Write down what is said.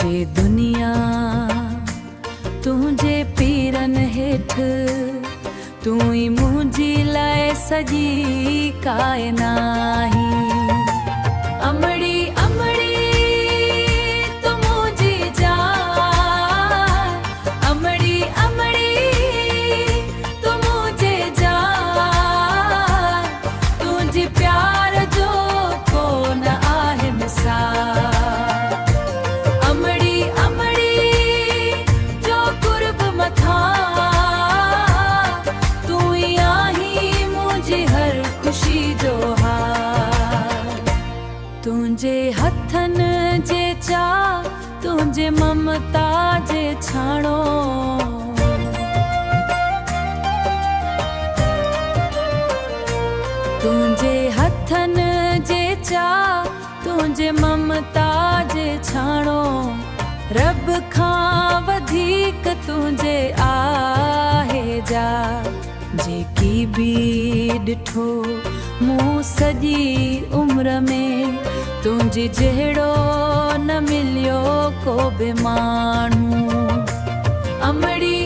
जे दुनिया तुझे पीरन हेठ तू ही मुझी लाए सजी कायनाही अमड़ी अमड़ी तू मुझी जान अमड़ी अमड़ी तू मुझे जान तुझे प्यार जो को न आहे मिसाल अमड़ी अमड़ी जो कुर्ब मथा तू ही आही मुझे हर खुशी जो हार तुझे हथन जे चा तुझे ममता जे छाणो तुझे हथन जे चा तुझे ममता जे छाणो रब खां वधीक तुझे आहे जा जेकी बि ॾिठो मूं सॼी उम्र में तुंहिंजे जहिड़ो न मिलियो को बि माण्हू अमड़ी